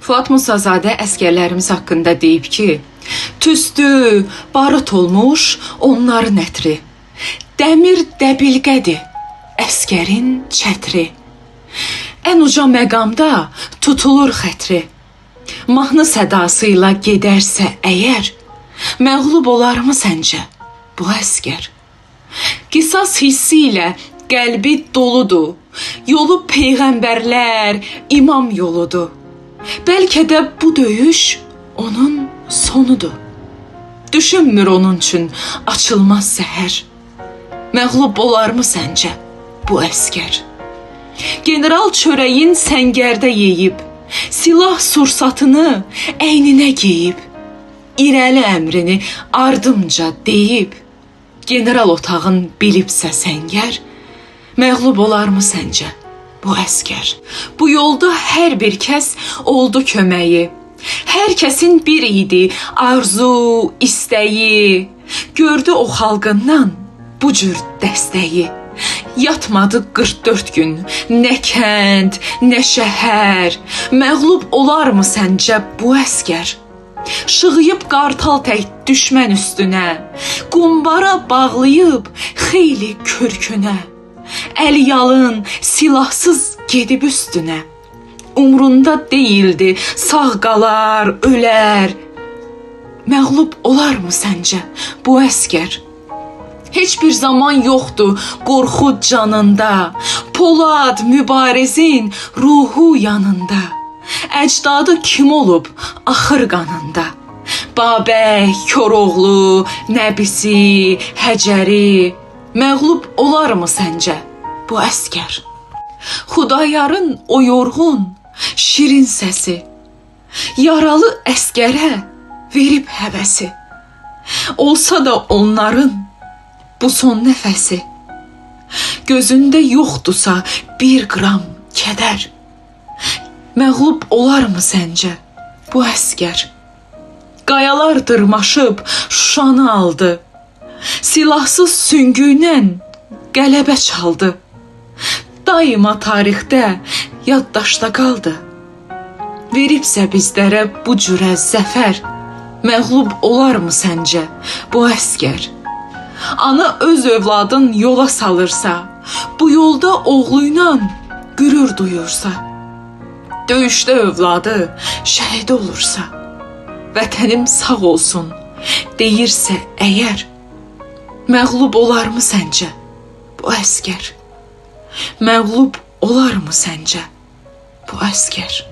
Fuad Musazadə əskərlərimiz haqqında deyib ki, tüstü, barıt olmuş onların ətri, dəmir dəbilqədir, əskərin çətri. Ən uca məqamda tutulur xətri, mahnı sədasıyla gedərsə əgər, məğlub olarmı səncə bu əskər? Qisas hissi ilə qəlbi doludur, yolu peyğəmbərlər, imam yoludur. Bəlkə də bu döyüş onun sonudur. Düşünmür onun üçün açılmaz səhər. Məğlub olarmı səncə bu əskər? General çörəyin səngərdə yeyib, silah sursatını əyninə geyib, irəli əmrini ardımca deyib, general otağın bilibsə səngər, məğlub olarmı səncə bu əskər? Bu yolda hər bir kəs oldu köməyi, hər kəsin bir idi arzu, istəyi, gördü o xalqından bu cür dəstəyi. Yatmadı 44 gün, nə kənd, nə şəhər, məğlub olarmı səncə bu əskər? Şığıyıb qartal tək düşmən üstünə, qumbara bağlayıb xeyli körkünə, əli yalın, silahsız gedib üstünə. Umrunda deyildi, sağ qalar, ölər. Məğlub olarmı səncə bu əskər? Heç bir zaman yoxdur qorxu canında, Polad mübarizin ruhu yanında. Əcdadı kim olub axır qanında? Babək, Koroğlu, Nəbisi, Həcəri, məğlub olarmı səncə bu əskər? Xudayarın o yorğun, şirin səsi, yaralı əskərə verib həvəsi. Olsa da onların bu son nəfəsi, gözündə yoxdursa bir qram kədər, məğlub olarmı səncə bu əskər? Qayalar dırmaşıb Şuşanı aldı, silahsız süngüylə qələbə çaldı. Daima tarixdə yaddaşda qaldı. Veribsə bizlərə bu cürə zəfər, məğlub olarmı səncə bu əskər? Ana öz övladın yola salırsa, bu yolda oğluyla qürur duyursa, döyüşdə övladı şəhid olursa, vətənim sağ olsun deyirsə əgər, məğlub olarmı səncə bu əskər? Məğlub olarmı səncə bu əskər?